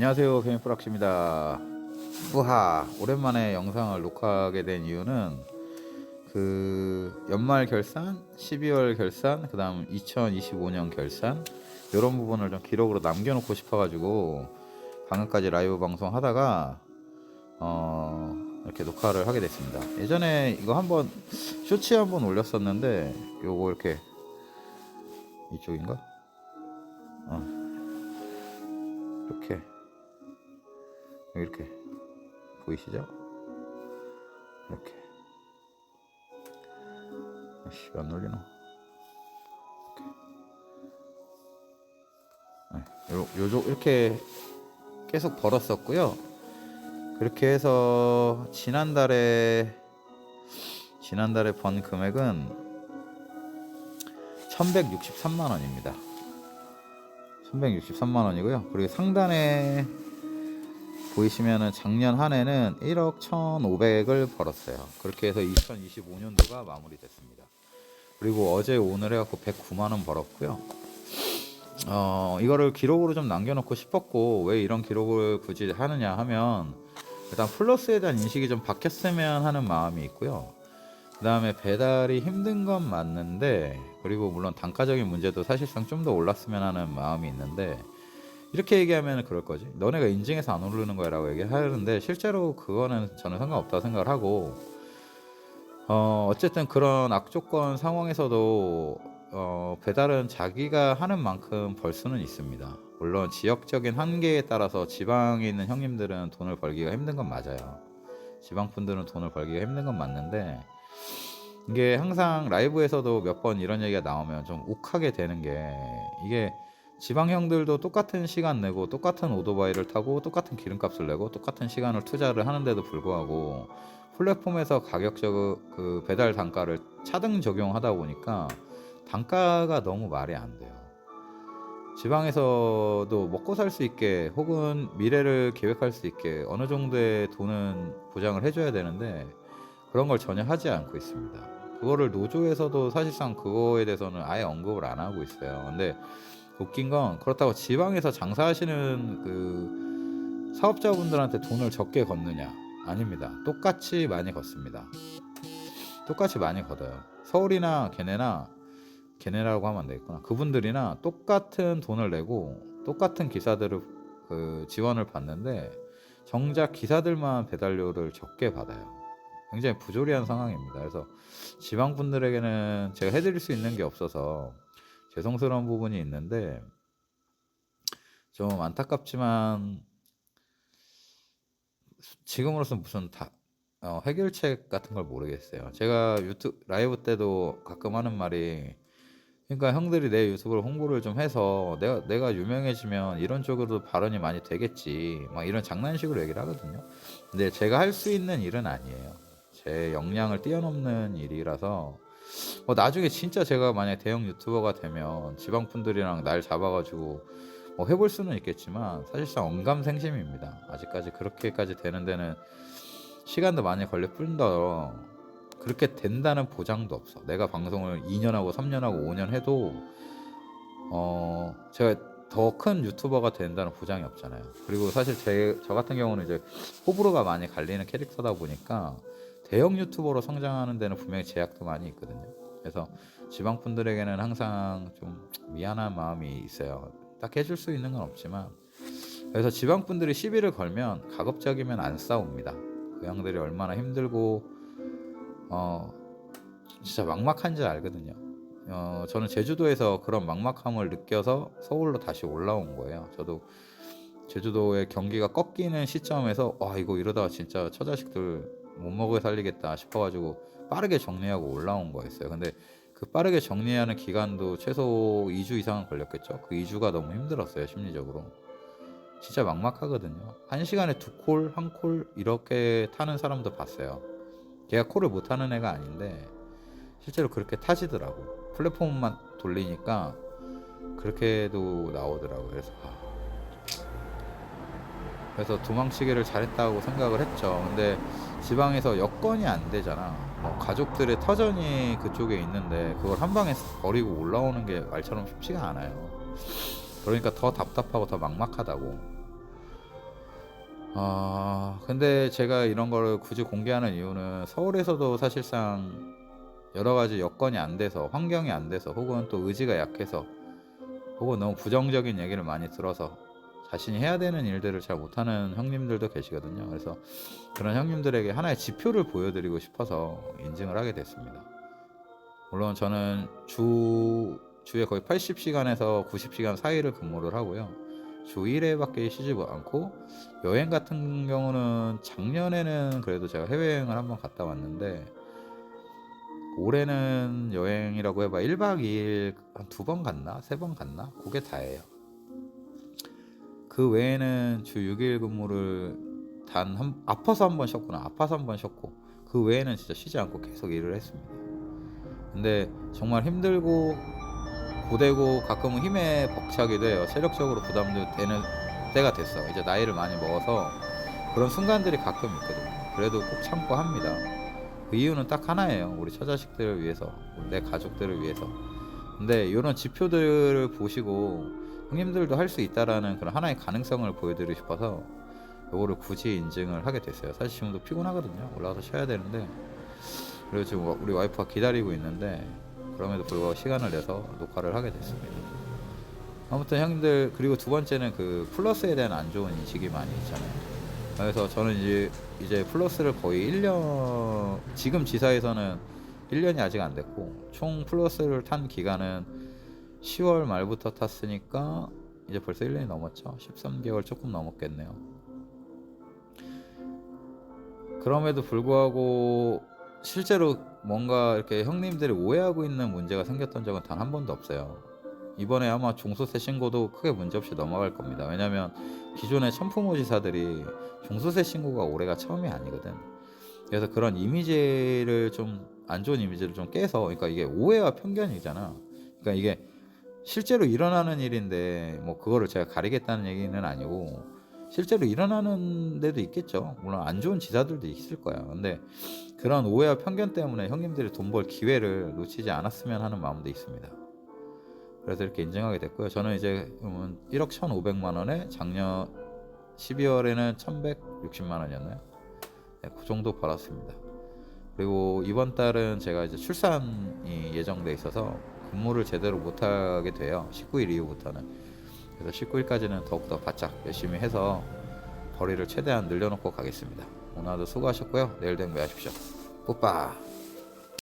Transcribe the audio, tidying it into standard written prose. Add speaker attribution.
Speaker 1: 안녕하세요, 개미프락시입니다. 우하, 오랜만에 영상을 녹화하게 된 이유는 연말 결산, 12월 결산, 그 다음 2025년 결산 이런 부분을 좀 기록으로 남겨놓고 싶어가지고 방금까지 라이브 방송 하다가 이렇게 녹화를 하게 됐습니다. 예전에 이거 한번 쇼츠 한번 올렸었는데 요거 이렇게 이쪽인가? 이렇게 보이시죠? 이렇게 안 눌리노? 이렇게 계속 벌었었고요. 그렇게 해서 지난달에 번 금액은 1163만 원입니다. 1163만 원이고요. 그리고 상단에 보이시면은 작년 한 해는 1억 1,500을 벌었어요. 그렇게 해서 2025년도가 마무리됐습니다. 그리고 어제 오늘 해갖고 109만 원 벌었고요. 이거를 기록으로 좀 남겨놓고 싶었고, 왜 이런 기록을 굳이 하느냐 하면 일단 플러스에 대한 인식이 좀 바뀌었으면 하는 마음이 있고요. 그 다음에 배달이 힘든 건 맞는데, 그리고 물론 단가적인 문제도 사실상 좀 더 올랐으면 하는 마음이 있는데, 이렇게 얘기하면 그럴 거지, 너네가 인증해서 안 오르는 거야 라고 얘기하는데, 실제로 그거는 저는 상관없다고 생각을 하고, 어쨌든 그런 악조건 상황에서도 배달은 자기가 하는 만큼 벌 수는 있습니다. 물론 지역적인 한계에 따라서 지방에 있는 형님들은 돈을 벌기가 힘든 건 맞아요. 지방분들은 돈을 벌기가 힘든 건 맞는데, 이게 항상 라이브에서도 몇 번 이런 얘기가 나오면 좀 욱하게 되는 게, 이게 지방 형들도 똑같은 시간 내고 똑같은 오토바이를 타고 똑같은 기름값을 내고 똑같은 시간을 투자를 하는데도 불구하고 플랫폼에서 가격적 배달 단가를 차등 적용하다 보니까 단가가 너무 말이 안 돼요. 지방에서도 먹고 살 수 있게, 혹은 미래를 계획할 수 있게 어느 정도의 돈은 보장을 해줘야 되는데, 그런 걸 전혀 하지 않고 있습니다. 그거를 노조에서도 사실상 그거에 대해서는 아예 언급을 안 하고 있어요. 근데 웃긴 건, 그렇다고 지방에서 장사하시는 사업자분들한테 돈을 적게 걷느냐? 아닙니다. 똑같이 많이 걷습니다. 똑같이 많이 걷어요. 서울이나 걔네라고 하면 안 되겠구나. 그분들이나 똑같은 돈을 내고 똑같은 기사들을 지원을 받는데, 정작 기사들만 배달료를 적게 받아요. 굉장히 부조리한 상황입니다. 그래서 지방분들에게는 제가 해드릴 수 있는 게 없어서 죄송스러운 부분이 있는데, 좀 안타깝지만 지금으로선 무슨 해결책 같은 걸 모르겠어요. 제가 유튜브 라이브 때도 가끔 하는 말이, 그러니까 형들이 내 유튜브를 홍보를 좀 해서 내가 유명해지면 이런 쪽으로도 발언이 많이 되겠지, 막 이런 장난식으로 얘기를 하거든요. 근데 제가 할 수 있는 일은 아니에요. 제 역량을 뛰어넘는 일이라서, 나중에 진짜 제가 만약 대형 유튜버가 되면 지방 분들이랑 날 잡아가지고 해볼 수는 있겠지만, 사실상 언감생심입니다. 아직까지 그렇게까지 되는 데는 시간도 많이 걸릴 뿐더러 그렇게 된다는 보장도 없어. 내가 방송을 2년하고 3년하고 5년 해도 제가 더 큰 유튜버가 된다는 보장이 없잖아요. 그리고 사실 저 같은 경우는 이제 호불호가 많이 갈리는 캐릭터다 보니까 대형 유튜버로 성장하는 데는 분명히 제약도 많이 있거든요. 그래서 지방 분들에게는 항상 좀 미안한 마음이 있어요. 딱 해줄 수 있는 건 없지만. 그래서 지방 분들이 시비를 걸면 가급적이면 안 싸웁니다. 그 형들이 얼마나 힘들고 진짜 막막한지 알거든요. 저는 제주도에서 그런 막막함을 느껴서 서울로 다시 올라온 거예요. 저도 제주도의 경기가 꺾이는 시점에서 이거 이러다가 진짜 처자식들 못 먹여 살리겠다 싶어가지고 빠르게 정리하고 올라온 거였어요. 근데 그 빠르게 정리하는 기간도 최소 2주 이상은 걸렸겠죠. 그 2주가 너무 힘들었어요, 심리적으로. 진짜 막막하거든요. 1시간에 2콜, 1콜 이렇게 타는 사람도 봤어요. 걔가 콜을 못 하는 애가 아닌데 실제로 그렇게 타지더라고. 플랫폼만 돌리니까 그렇게도 나오더라고요. 그래서 도망치기를 잘했다고 생각을 했죠. 근데 지방에서 여건이 안 되잖아. 가족들의 터전이 그쪽에 있는데 그걸 한 방에 버리고 올라오는 게 말처럼 쉽지가 않아요. 그러니까 더 답답하고 더 막막하다고. 근데 제가 이런 거를 굳이 공개하는 이유는 서울에서도 사실상 여러 가지 여건이 안 돼서, 환경이 안 돼서, 혹은 또 의지가 약해서, 혹은 너무 부정적인 얘기를 많이 들어서 자신이 해야 되는 일들을 잘 못하는 형님들도 계시거든요. 그래서 그런 형님들에게 하나의 지표를 보여드리고 싶어서 인증을 하게 됐습니다. 물론 저는 주에 거의 80시간에서 90시간 사이를 근무를 하고요. 주 1회밖에 쉬지 않고, 여행 같은 경우는 작년에는 그래도 제가 해외여행을 한번 갔다 왔는데, 올해는 여행이라고 해봐 1박 2일 한 2번 갔나? 3번 갔나? 그게 다예요. 그 외에는 주 6일 근무를 아파서 한 번 쉬었구나. 아파서 한 번 쉬었고, 그 외에는 진짜 쉬지 않고 계속 일을 했습니다. 근데 정말 힘들고 고되고 가끔은 힘에 벅차기도 해요. 체력적으로 부담도 되는 때가 됐어. 이제 나이를 많이 먹어서 그런 순간들이 가끔 있거든요. 그래도 꼭 참고 합니다. 그 이유는 딱 하나예요. 우리 처자식들을 위해서, 내 가족들을 위해서. 근데 이런 지표들을 보시고 형님들도 할 수 있다라는 그런 하나의 가능성을 보여드리고 싶어서 요거를 굳이 인증을 하게 됐어요. 사실 지금도 피곤하거든요. 올라가서 쉬어야 되는데, 그리고 지금 우리 와이프가 기다리고 있는데 그럼에도 불구하고 시간을 내서 녹화를 하게 됐습니다. 아무튼 형님들, 그리고 두 번째는 그 플러스에 대한 안 좋은 인식이 많이 있잖아요. 그래서 저는 이제 플러스를 거의 1년, 지금 지사에서는 1년이 아직 안 됐고, 총 플러스를 탄 기간은 10월 말부터 탔으니까 이제 벌써 1년이 넘었죠. 13개월 조금 넘었겠네요. 그럼에도 불구하고 실제로 뭔가 이렇게 형님들이 오해하고 있는 문제가 생겼던 적은 단 한 번도 없어요. 이번에 아마 종소세 신고도 크게 문제없이 넘어갈 겁니다. 왜냐면 기존의 천fu모지사들이 종소세 신고가 올해가 처음이 아니거든. 그래서 그런 이미지를 좀, 안 좋은 이미지를 좀 깨서, 그러니까 이게 오해와 편견이잖아. 그러니까 이게 실제로 일어나는 일인데 뭐 그거를 제가 가리겠다는 얘기는 아니고, 실제로 일어나는 데도 있겠죠. 물론 안 좋은 지사들도 있을 거야. 근데 그런 오해와 편견 때문에 형님들이 돈 벌 기회를 놓치지 않았으면 하는 마음도 있습니다. 그래서 이렇게 인증하게 됐고요. 저는 이제 1억 1,500만 원에 작년 12월에는 1,160만 원이었나요? 네, 그 정도 벌었습니다. 그리고 이번 달은 제가 이제 출산이 예정돼 있어서 근무를 제대로 못하게 돼요. 19일 이후부터는. 그래서 19일까지는 더욱더 바짝 열심히 해서 벌이를 최대한 늘려놓고 가겠습니다. 오늘도 수고하셨고요. 내일 댕배하십시오. 뿌빠.